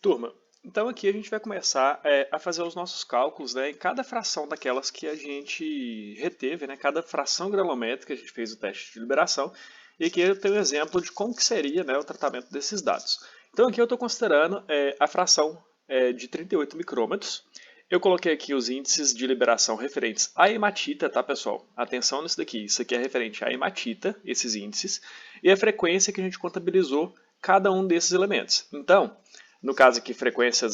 Turma, então aqui a gente vai começar a fazer os nossos cálculos, né, em cada fração daquelas que a gente reteve, né, cada fração granulométrica, a gente fez o teste de liberação, e aqui eu tenho um exemplo de como que seria, né, o tratamento desses dados. Então aqui eu estou considerando a fração de 38 micrômetros. Eu coloquei aqui os índices de liberação referentes à hematita, tá, pessoal? Atenção nisso daqui, isso aqui é referente à hematita, esses índices, e a frequência que a gente contabilizou cada um desses elementos. Então, no caso aqui, frequência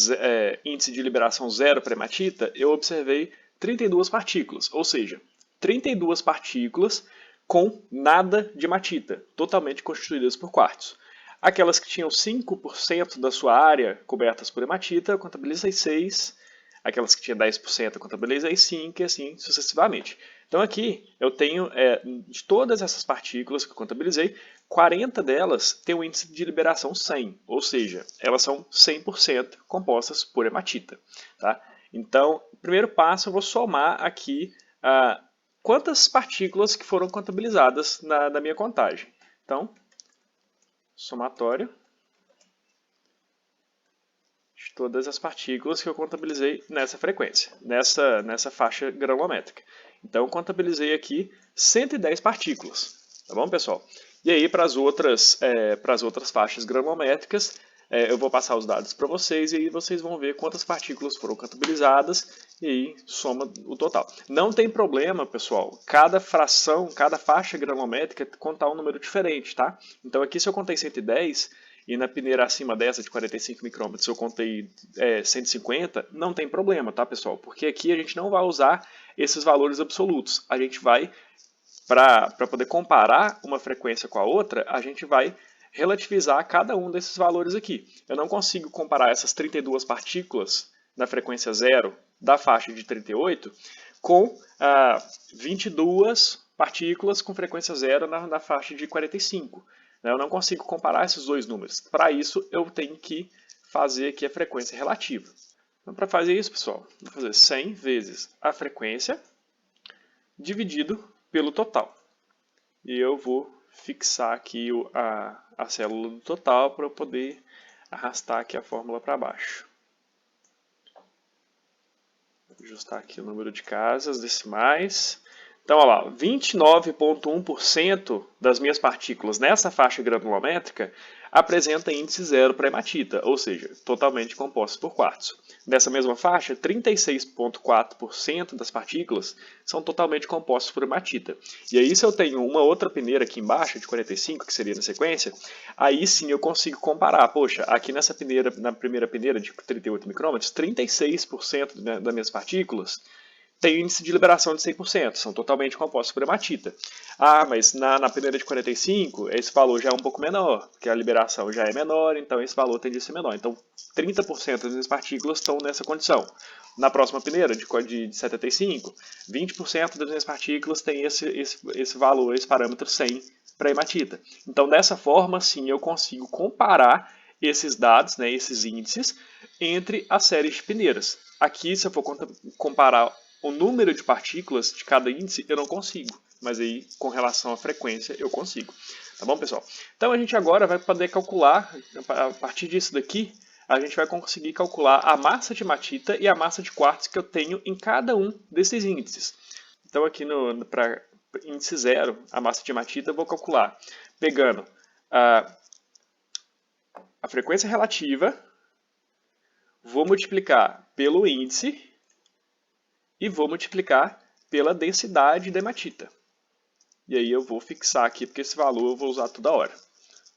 índice de liberação zero para hematita, eu observei 32 partículas, ou seja, 32 partículas com nada de hematita, totalmente constituídas por quartzo. Aquelas que tinham 5% da sua área cobertas por hematita, eu contabilizei 6. Aquelas que tinham 10%, eu contabilizei 5 e assim sucessivamente. Então aqui eu tenho, de todas essas partículas que eu contabilizei, 40 delas têm um índice de liberação 100, ou seja, elas são 100% compostas por hematita. Tá? Então, primeiro passo, eu vou somar aqui quantas partículas que foram contabilizadas na minha contagem. Então, somatório de todas as partículas que eu contabilizei nessa frequência, nessa faixa granulométrica. Então, eu contabilizei aqui 110 partículas. Tá bom, pessoal? E aí, para as outras faixas granulométricas, eu vou passar os dados para vocês e aí vocês vão ver quantas partículas foram contabilizadas e aí soma o total. Não tem problema, pessoal, cada fração, cada faixa granulométrica contar um número diferente, tá? Então aqui se eu contei 110 e na peneira acima dessa de 45 micrômetros eu contei 150, não tem problema, tá, pessoal? Porque aqui a gente não vai usar esses valores absolutos. A gente vai, para poder comparar uma frequência com a outra, a gente vai relativizar cada um desses valores aqui. Eu não consigo comparar essas 32 partículas na frequência zero da faixa de 38 com 22 partículas com frequência zero na faixa de 45. Eu não consigo comparar esses dois números. Para isso, eu tenho que fazer aqui a frequência relativa. Então, para fazer isso, pessoal, vou fazer 100 vezes a frequência dividido pelo total. E eu vou fixar aqui a célula do total para eu poder arrastar aqui a fórmula para baixo. Vou ajustar aqui o número de casas decimais. Então, olha lá, 29,1% das minhas partículas nessa faixa granulométrica apresenta índice zero para hematita, ou seja, totalmente compostas por quartzo. Nessa mesma faixa, 36,4% das partículas são totalmente compostas por hematita. E aí, se eu tenho uma outra peneira aqui embaixo, de 45, que seria na sequência, aí sim eu consigo comparar. Poxa, aqui nessa peneira, na primeira peneira de 38 micrômetros, 36% das minhas partículas tem índice de liberação de 100%, são totalmente compostos por hematita. Ah, mas na peneira de 45, esse valor já é um pouco menor, porque a liberação já é menor, então esse valor tende a ser menor. Então, 30% das partículas estão nessa condição. Na próxima peneira, de 75, 20% das minhas partículas têm esse valor, esse parâmetro 100 para hematita. Então, dessa forma, sim, eu consigo comparar esses dados, né, esses índices, entre as séries de peneiras. Aqui, se eu for comparar o número de partículas de cada índice, eu não consigo. Mas aí, com relação à frequência, eu consigo. Tá bom, pessoal? Então, a gente agora vai poder calcular, a partir disso daqui, a gente vai conseguir calcular a massa de hematita e a massa de quartzo que eu tenho em cada um desses índices. Então, aqui para índice zero, a massa de hematita, eu vou calcular pegando a frequência relativa, vou multiplicar pelo índice e vou multiplicar pela densidade da hematita. E aí eu vou fixar aqui, porque esse valor eu vou usar toda hora.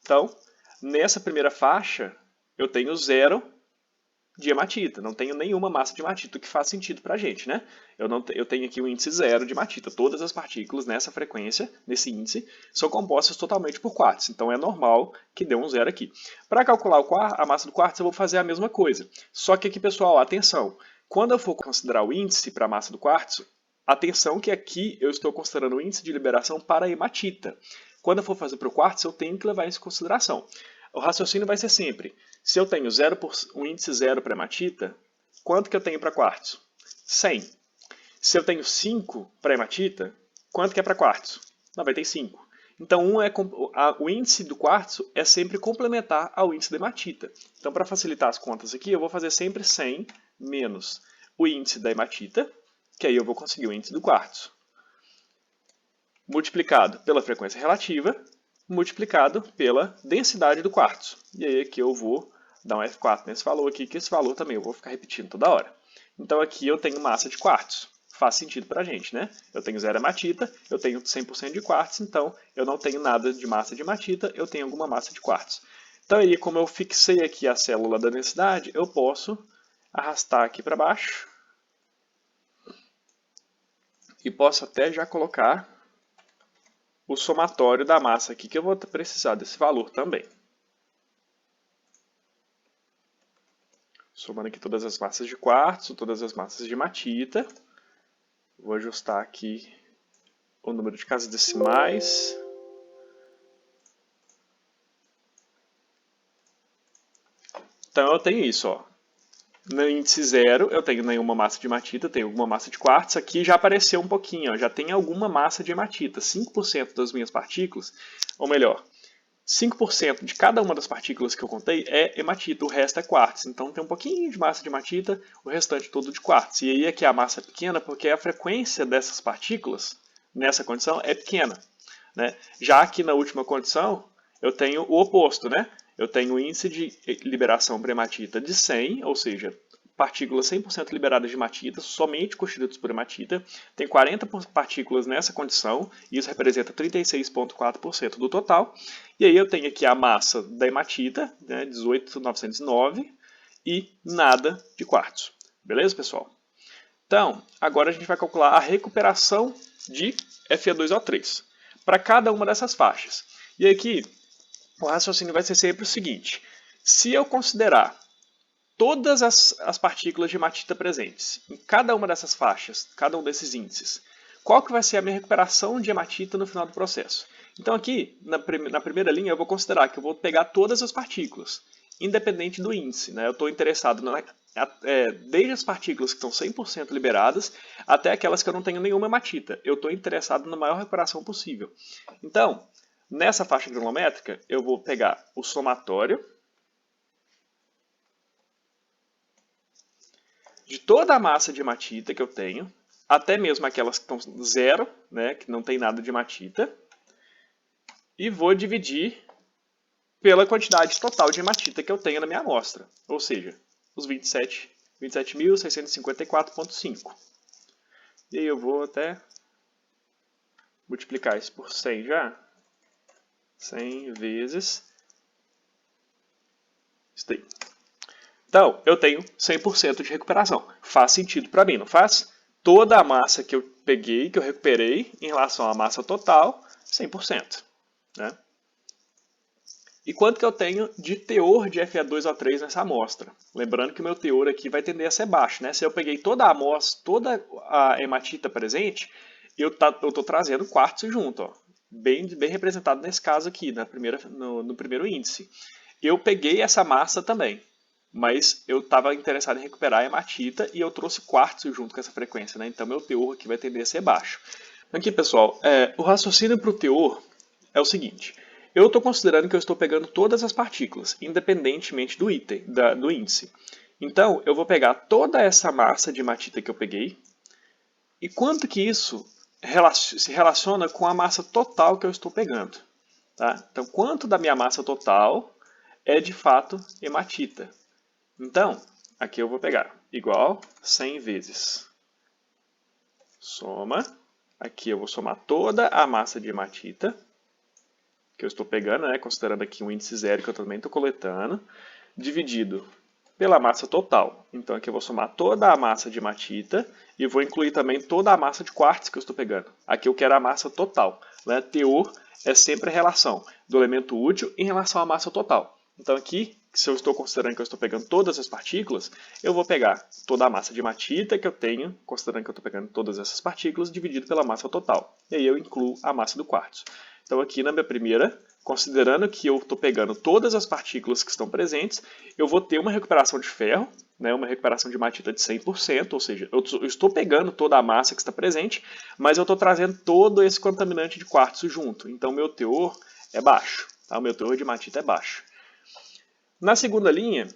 Então, nessa primeira faixa, eu tenho zero de hematita, não tenho nenhuma massa de hematita, o que faz sentido para a gente, né? Eu tenho aqui o índice zero de hematita. Todas as partículas nessa frequência, nesse índice, são compostas totalmente por quartzo. Então é normal que dê um zero aqui. Para calcular a massa do quartzo, eu vou fazer a mesma coisa. Só que aqui, pessoal, atenção. Quando eu for considerar o índice para a massa do quartzo, atenção que aqui eu estou considerando o índice de liberação para a hematita. Quando eu for fazer para o quartzo, eu tenho que levar isso em consideração. O raciocínio vai ser sempre, se eu tenho um índice zero para hematita, quanto que eu tenho para quartzo? 100. Se eu tenho 5 para hematita, quanto que é para quartzo? 95. Então, o índice do quartzo é sempre complementar ao índice da hematita. Então, para facilitar as contas aqui, eu vou fazer sempre 100 menos o índice da hematita, que aí eu vou conseguir o índice do quartzo, multiplicado pela frequência relativa, multiplicado pela densidade do quartzo. E aí aqui eu vou dar um F4 nesse valor aqui, que esse valor também eu vou ficar repetindo toda hora. Então aqui eu tenho massa de quartzo. Faz sentido pra gente, né? Eu tenho zero hematita, eu tenho 100% de quartzo, então eu não tenho nada de massa de hematita, eu tenho alguma massa de quartzo. Então aí, como eu fixei aqui a célula da densidade, eu posso arrastar aqui para baixo e posso até já colocar o somatório da massa aqui, que eu vou precisar desse valor também. Somando aqui todas as massas de quartzo, todas as massas de hematita. Vou ajustar aqui o número de casas decimais. Então eu tenho isso, ó. No índice 0 eu tenho nenhuma massa de hematita, tenho alguma massa de quartzo. Aqui já apareceu um pouquinho, ó, já tem alguma massa de hematita. 5% das minhas partículas, ou melhor, 5% de cada uma das partículas que eu contei é hematita, o resto é quartzo. Então tem um pouquinho de massa de hematita, o restante todo de quartzo. E aí aqui a massa é pequena porque a frequência dessas partículas, nessa condição, é pequena, né? Já que na última condição eu tenho o oposto, né? Eu tenho o índice de liberação para hematita de 100, ou seja, partículas 100% liberadas de hematita, somente constituídas por hematita. Tem 40 partículas nessa condição, e isso representa 36,4% do total. E aí eu tenho aqui a massa da hematita, né, 18.909, e nada de quartzo. Beleza, pessoal? Então, agora a gente vai calcular a recuperação de Fe2O3 para cada uma dessas faixas. E aqui, o raciocínio vai ser sempre o seguinte: se eu considerar todas as partículas de hematita presentes em cada uma dessas faixas, cada um desses índices, qual que vai ser a minha recuperação de hematita no final do processo? Então aqui, na primeira linha, eu vou considerar que eu vou pegar todas as partículas, independente do índice, né? Eu estou interessado desde as partículas que estão 100% liberadas até aquelas que eu não tenho nenhuma hematita. Eu estou interessado na maior recuperação possível. Então, nessa faixa granulométrica, eu vou pegar o somatório de toda a massa de hematita que eu tenho, até mesmo aquelas que estão zero, né, que não tem nada de hematita, e vou dividir pela quantidade total de hematita que eu tenho na minha amostra, ou seja, os 27.654,5. E aí eu vou até multiplicar isso por 100 já. 100 vezes isso daí. Então, eu tenho 100% de recuperação. Faz sentido para mim, não faz? Toda a massa que eu peguei, que eu recuperei, em relação à massa total, 100%. Né? E quanto que eu tenho de teor de Fe2O3 nessa amostra? Lembrando que o meu teor aqui vai tender a ser baixo. Né? Se eu peguei toda a amostra, toda a hematita presente, eu estou trazendo quartzo junto. Ó. Bem representado nesse caso aqui, no primeiro índice. Eu peguei essa massa também, mas eu estava interessado em recuperar a hematita e eu trouxe quartzo junto com essa frequência, né? Então meu teor aqui vai tender a ser baixo. Aqui, pessoal, o raciocínio para o teor é o seguinte: eu estou considerando que eu estou pegando todas as partículas, independentemente do item, do índice. Então, eu vou pegar toda essa massa de hematita que eu peguei e quanto que isso se relaciona com a massa total que eu estou pegando. Tá? Então, quanto da minha massa total é de fato hematita. Então, aqui eu vou pegar igual 100 vezes soma. Aqui eu vou somar toda a massa de hematita que eu estou pegando, né, considerando aqui um índice zero que eu também estou coletando, dividido pela massa total. Então aqui eu vou somar toda a massa de hematita e vou incluir também toda a massa de quartzo que eu estou pegando. Aqui eu quero a massa total. Né? Teor é sempre a relação do elemento útil em relação à massa total. Então aqui, se eu estou considerando que eu estou pegando todas as partículas, eu vou pegar toda a massa de hematita que eu tenho, considerando que eu estou pegando todas essas partículas, dividido pela massa total. E aí eu incluo a massa do quartzo. Então aqui na minha primeira considerando que eu estou pegando todas as partículas que estão presentes, eu vou ter uma recuperação de ferro, né, uma recuperação de hematita de 100%, ou seja, eu estou pegando toda a massa que está presente, mas eu estou trazendo todo esse contaminante de quartzo junto. Então, meu teor é baixo. Tá? O meu teor de hematita é baixo. Na segunda linha,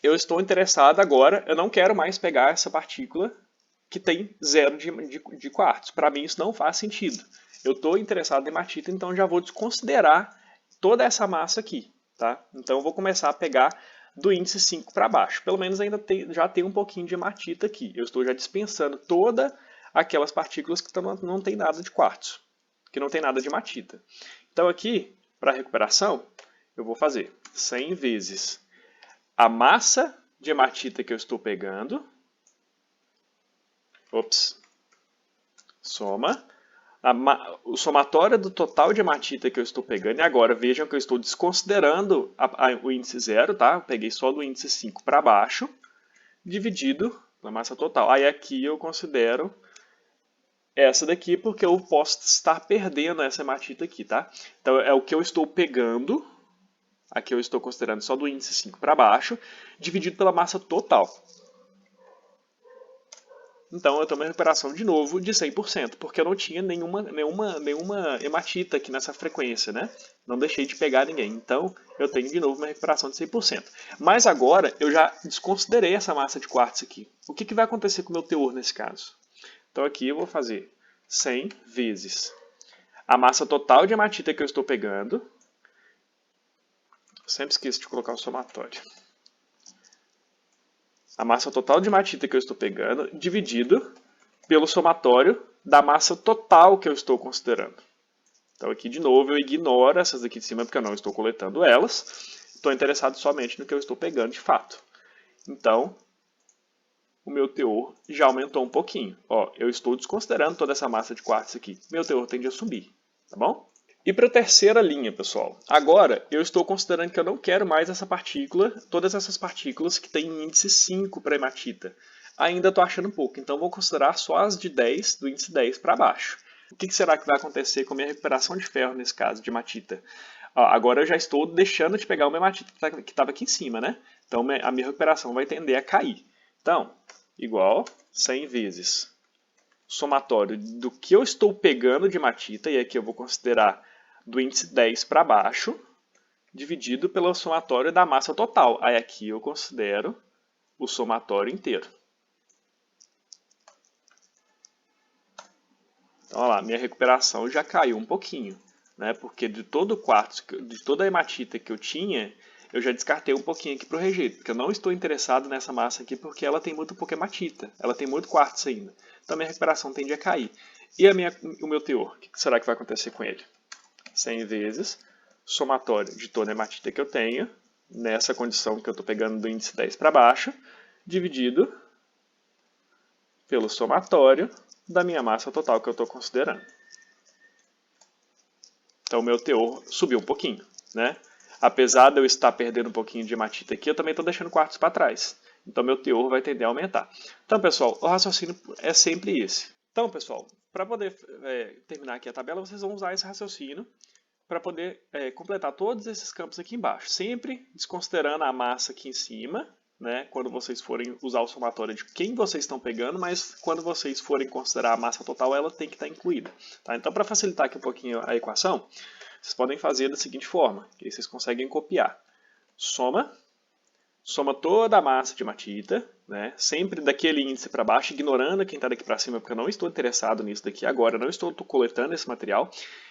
eu estou interessado agora, eu não quero mais pegar essa partícula que tem 0 de quartzo. Para mim, isso não faz sentido. Eu estou interessado em hematita, então já vou desconsiderar toda essa massa aqui. Tá? Então, eu vou começar a pegar do índice 5 para baixo. Pelo menos ainda já tem um pouquinho de hematita aqui. Eu estou já dispensando todas aquelas partículas que não tem nada de quartzo, que não tem nada de hematita. Então, aqui, para a recuperação, eu vou fazer 100 vezes a massa de hematita que eu estou pegando, soma, o somatório do total de hematita que eu estou pegando, e agora vejam que eu estou desconsiderando o índice 0, tá? Eu peguei só do índice 5 para baixo, dividido na massa total. Aí aqui eu considero essa daqui porque eu posso estar perdendo essa hematita aqui, tá? Então é o que eu estou pegando, aqui eu estou considerando só do índice 5 para baixo, dividido pela massa total. Então eu tenho uma recuperação de novo de 100%, porque eu não tinha nenhuma hematita aqui nessa frequência, né? Não deixei de pegar ninguém. Então eu tenho de novo uma recuperação de 100%. Mas agora eu já desconsiderei essa massa de quartzo aqui. O que vai acontecer com o meu teor nesse caso? Então aqui eu vou fazer 100 vezes a massa total de hematita que eu estou pegando. Sempre esqueço de colocar o somatório. A massa total de hematita que eu estou pegando, dividido pelo somatório da massa total que eu estou considerando. Então aqui de novo eu ignoro essas daqui de cima porque eu não estou coletando elas. Estou interessado somente no que eu estou pegando de fato. Então, o meu teor já aumentou um pouquinho. Ó, eu estou desconsiderando toda essa massa de quartzo aqui. Meu teor tende a subir, tá bom? E para a terceira linha, pessoal, agora eu estou considerando que eu não quero mais essa partícula, todas essas partículas que têm índice 5 para hematita. Ainda estou achando pouco, então vou considerar só as de 10, do índice 10 para baixo. O que será que vai acontecer com a minha recuperação de ferro nesse caso, de hematita? Agora eu já estou deixando de pegar uma hematita que estava aqui em cima, né? Então a minha recuperação vai tender a cair. Então, igual 100 vezes somatório do que eu estou pegando de hematita, e aqui eu vou considerar do índice 10 para baixo, dividido pelo somatório da massa total. Aí aqui eu considero o somatório inteiro. Então, olha lá, minha recuperação já caiu um pouquinho, né? Porque de todo o quartzo, de toda a hematita que eu tinha, eu já descartei um pouquinho aqui para o rejeito, porque eu não estou interessado nessa massa aqui porque ela tem muito pouca hematita, ela tem muito quartzo ainda. Então, minha recuperação tende a cair. E o meu teor, o que será que vai acontecer com ele? 100 vezes somatório de toda a hematita que eu tenho, nessa condição que eu estou pegando do índice 10 para baixo, dividido pelo somatório da minha massa total que eu estou considerando. Então, o meu teor subiu um pouquinho, né? Apesar de eu estar perdendo um pouquinho de hematita aqui, eu também estou deixando quartzo para trás. Então, meu teor vai tender a aumentar. Então, pessoal, o raciocínio é sempre esse. Então, pessoal, para poder terminar aqui a tabela, vocês vão usar esse raciocínio para poder completar todos esses campos aqui embaixo. Sempre desconsiderando a massa aqui em cima, né, quando vocês forem usar o somatório de quem vocês estão pegando, mas quando vocês forem considerar a massa total, ela tem que estar incluída. Tá? Então, para facilitar aqui um pouquinho a equação, vocês podem fazer da seguinte forma, que aí vocês conseguem copiar. Soma toda a massa de hematita, né, sempre daquele índice para baixo, ignorando quem está daqui para cima, porque eu não estou interessado nisso daqui agora, não estou coletando esse material.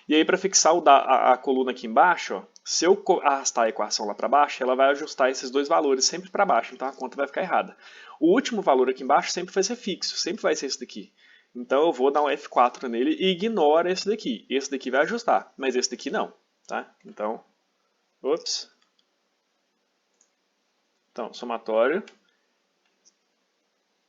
E aí, para fixar a coluna aqui embaixo, ó, se eu arrastar a equação lá para baixo, ela vai ajustar esses dois valores sempre para baixo, então a conta vai ficar errada. O último valor aqui embaixo sempre vai ser fixo, sempre vai ser esse daqui. Então eu vou dar um F4 nele e ignora esse daqui. Esse daqui vai ajustar, mas esse daqui não. Tá? Então, Então, somatório.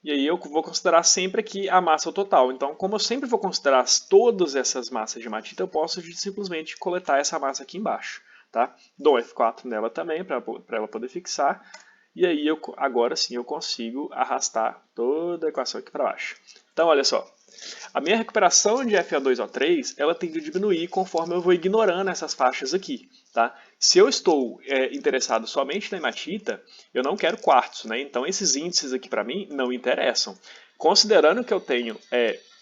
E aí eu vou considerar sempre aqui a massa total. Então, como eu sempre vou considerar todas essas massas de hematita, eu posso simplesmente coletar essa massa aqui embaixo. Tá? Dou F4 nela também, para ela poder fixar. E aí, agora sim, eu consigo arrastar toda a equação aqui para baixo. Então, olha só. A minha recuperação de FA2O3, ela tende a diminuir conforme eu vou ignorando essas faixas aqui, tá? Se eu estou interessado somente na hematita, eu não quero quartzo, né? Então esses índices aqui para mim não interessam. Considerando que eu tenho,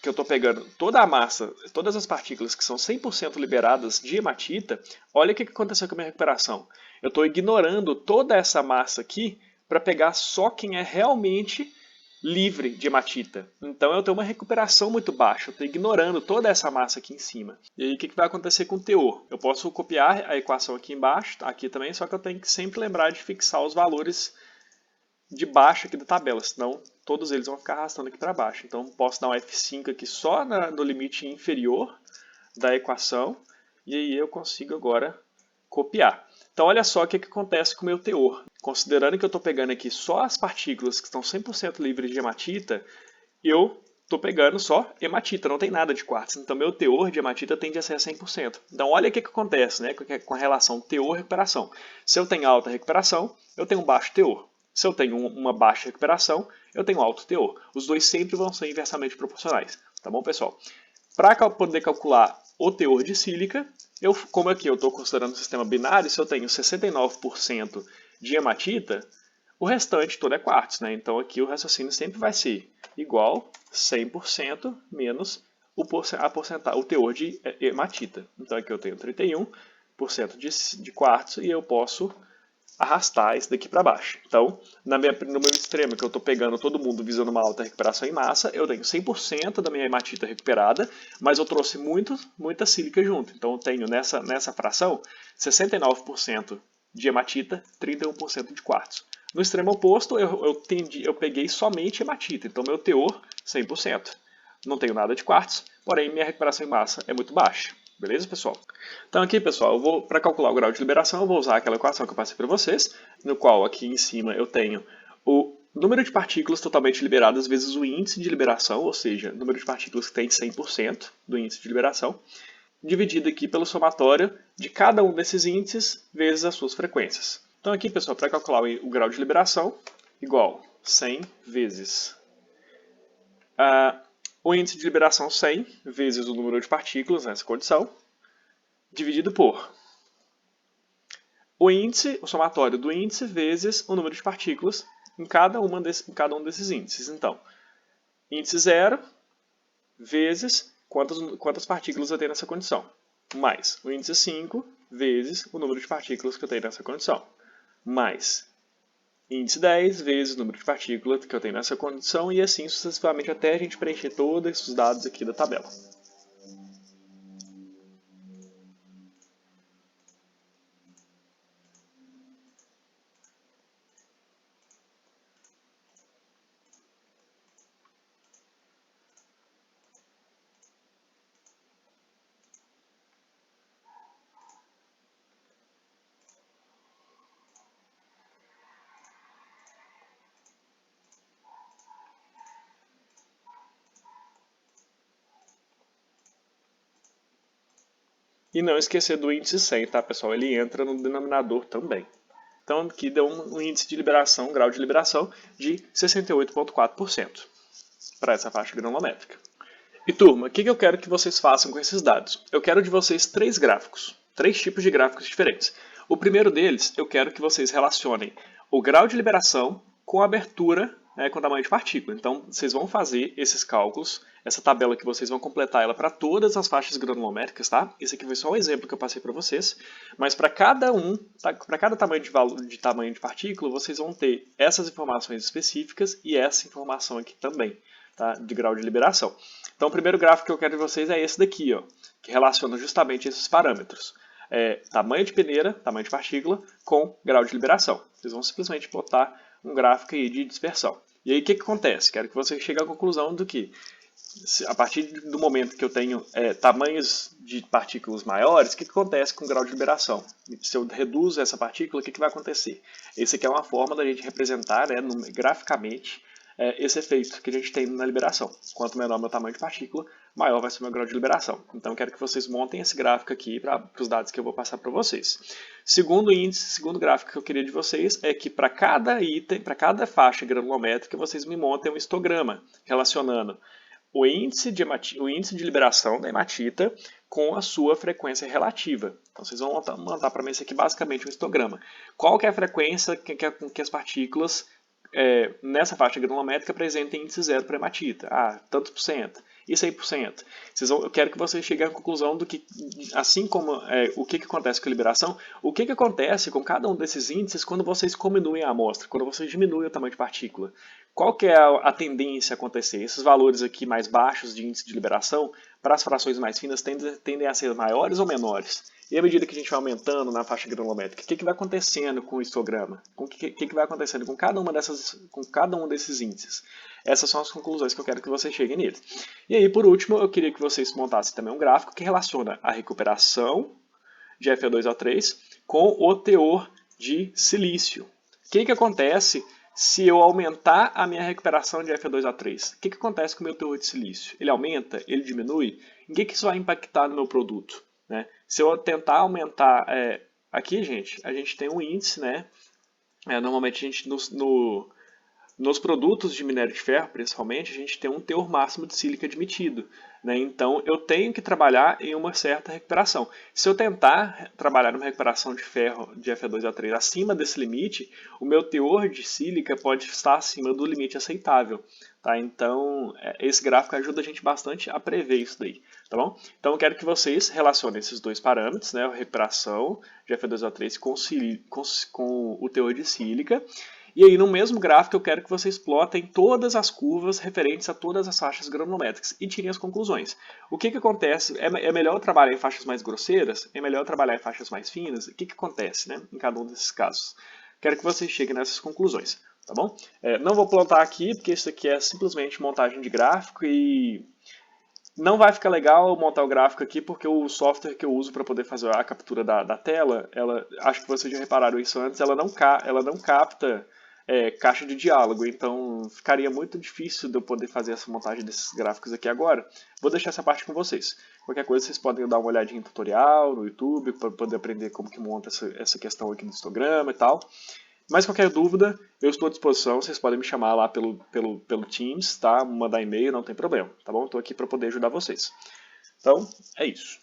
que eu estou pegando toda a massa, todas as partículas que são 100% liberadas de hematita, olha o que aconteceu com a minha recuperação. Eu estou ignorando toda essa massa aqui para pegar só quem é realmente livre de hematita. Então eu tenho uma recuperação muito baixa, eu estou ignorando toda essa massa aqui em cima. E aí o que vai acontecer com o teor? Eu posso copiar a equação aqui embaixo, aqui também, só que eu tenho que sempre lembrar de fixar os valores de baixo aqui da tabela, senão todos eles vão ficar arrastando aqui para baixo. Então posso dar um F5 aqui só no limite inferior da equação, e aí eu consigo agora copiar. Então olha só o que acontece com o meu teor. Considerando que eu estou pegando aqui só as partículas que estão 100% livres de hematita, eu estou pegando só hematita, não tem nada de quartzo. Então meu teor de hematita tende a ser 100%. Então olha o que acontece, né, com a relação teor-recuperação. Se eu tenho alta recuperação, eu tenho um baixo teor. Se eu tenho uma baixa recuperação, eu tenho alto teor. Os dois sempre vão ser inversamente proporcionais. Tá bom, pessoal? Para poder calcular o teor de sílica, como aqui eu estou considerando um sistema binário, se eu tenho 69% de hematita, o restante todo é quartzo, né? Então aqui o raciocínio sempre vai ser igual 100% menos o teor de hematita. Então aqui eu tenho 31% de quartzo e eu posso arrastar isso daqui para baixo. Então, no meu extremo, que eu estou pegando todo mundo visando uma alta recuperação em massa, eu tenho 100% da minha hematita recuperada, mas eu trouxe muita sílica junto. Então, eu tenho nessa fração 69% de hematita, 31% de quartzo. No extremo oposto, eu peguei somente hematita, então meu teor 100%. Não tenho nada de quartzo, porém minha recuperação em massa é muito baixa. Beleza, pessoal? Então aqui, pessoal, para calcular o grau de liberação, eu vou usar aquela equação que eu passei para vocês, no qual aqui em cima eu tenho o número de partículas totalmente liberadas vezes o índice de liberação, ou seja, o número de partículas que tem 100% do índice de liberação, dividido aqui pelo somatório de cada um desses índices vezes as suas frequências. Então aqui, pessoal, para calcular o grau de liberação, igual 100 vezes o índice de liberação 100 vezes o número de partículas nessa condição, dividido por o somatório do índice vezes o número de partículas em cada um desses índices. Então, índice 0 vezes quantas partículas eu tenho nessa condição, mais o índice 5 vezes o número de partículas que eu tenho nessa condição, mais índice 10 vezes o número de partículas que eu tenho nessa condição, e assim sucessivamente até a gente preencher todos os dados aqui da tabela. E não esquecer do índice 100, tá, pessoal? Ele entra no denominador também. Então, aqui deu um índice de liberação, um grau de liberação de 68,4% para essa faixa granulométrica. E, turma, o que eu quero que vocês façam com esses dados? Eu quero de vocês 3 gráficos, 3 tipos de gráficos diferentes. O primeiro deles, eu quero que vocês relacionem o grau de liberação com a abertura, com o tamanho de partícula. Então, vocês vão fazer esses cálculos, essa tabela que vocês vão completar ela para todas as faixas granulométricas, tá? Esse aqui foi só um exemplo que eu passei para vocês, mas para cada tamanho de partícula, vocês vão ter essas informações específicas e essa informação aqui também, tá? De grau de liberação. Então, o primeiro gráfico que eu quero de vocês é esse daqui, ó, que relaciona justamente esses parâmetros. Tamanho de peneira, tamanho de partícula, com grau de liberação. Vocês vão simplesmente botar um gráfico aí de dispersão. E aí o que acontece? Quero que você chegue à conclusão do que, a partir do momento que eu tenho tamanhos de partículas maiores, o que acontece com o grau de liberação? Se eu reduzo essa partícula, o que vai acontecer? Essa aqui é uma forma da gente representar graficamente esse efeito que a gente tem na liberação. Quanto menor o meu tamanho de partícula, maior vai ser o meu grau de liberação. Então, eu quero que vocês montem esse gráfico aqui para os dados que eu vou passar para vocês. Segundo gráfico que eu queria de vocês é que para cada item, para cada faixa granulométrica, vocês me montem um histograma relacionando o índice de liberação da hematita com a sua frequência relativa. Então vocês vão montar para mim isso aqui basicamente um histograma. Qual que é a frequência que as partículas nessa faixa granulométrica apresentem índice zero para hematita? Tantos por cento. E 100%. Eu quero que vocês cheguem à conclusão do que, assim como o que acontece com a liberação, o que acontece com cada um desses índices quando vocês diminuem a amostra, quando vocês diminuem o tamanho de partícula. Qual que é a tendência a acontecer? Esses valores aqui mais baixos de índice de liberação, para as frações mais finas, tendem a ser maiores ou menores? E à medida que a gente vai aumentando na faixa granulométrica, o que vai acontecendo com o histograma? O que vai acontecendo com cada um desses índices? Essas são as conclusões que eu quero que vocês cheguem neles. E aí, por último, eu queria que vocês montassem também um gráfico que relaciona a recuperação de Fe2O3 com o teor de silício. O que acontece se eu aumentar a minha recuperação de Fe2O3? O que acontece com o meu teor de silício? Ele aumenta? Ele diminui? Em que isso vai impactar no meu produto? Né? Se eu tentar aumentar... aqui, gente, a gente tem um índice, né? Normalmente a gente nos produtos de minério de ferro, principalmente, a gente tem um teor máximo de sílica admitido. Né? Então, eu tenho que trabalhar em uma certa recuperação. Se eu tentar trabalhar numa recuperação de ferro de Fe2O3 acima desse limite, o meu teor de sílica pode estar acima do limite aceitável. Tá? Então, esse gráfico ajuda a gente bastante a prever isso daí. Tá bom? Então, eu quero que vocês relacionem esses dois parâmetros, né? A recuperação de Fe2O3 com o teor de sílica. E aí, no mesmo gráfico, eu quero que vocês plotem todas as curvas referentes a todas as faixas granulométricas e tirem as conclusões. O que acontece? É melhor trabalhar em faixas mais grosseiras? É melhor trabalhar em faixas mais finas? O que acontece, né, em cada um desses casos? Quero que vocês cheguem nessas conclusões, tá bom? Não vou plotar aqui, porque isso aqui é simplesmente montagem de gráfico e não vai ficar legal montar o gráfico aqui, porque o software que eu uso para poder fazer a captura da tela, acho que vocês já repararam isso antes, ela não capta caixa de diálogo, então ficaria muito difícil de eu poder fazer essa montagem desses gráficos aqui agora. Vou deixar essa parte com vocês. Qualquer coisa vocês podem dar uma olhadinha em tutorial no YouTube, para poder aprender como que monta essa questão aqui do histograma e tal. Mas qualquer dúvida, eu estou à disposição, vocês podem me chamar lá pelo Teams, tá? Mandar e-mail, não tem problema, tá bom? Estou aqui para poder ajudar vocês. Então, é isso.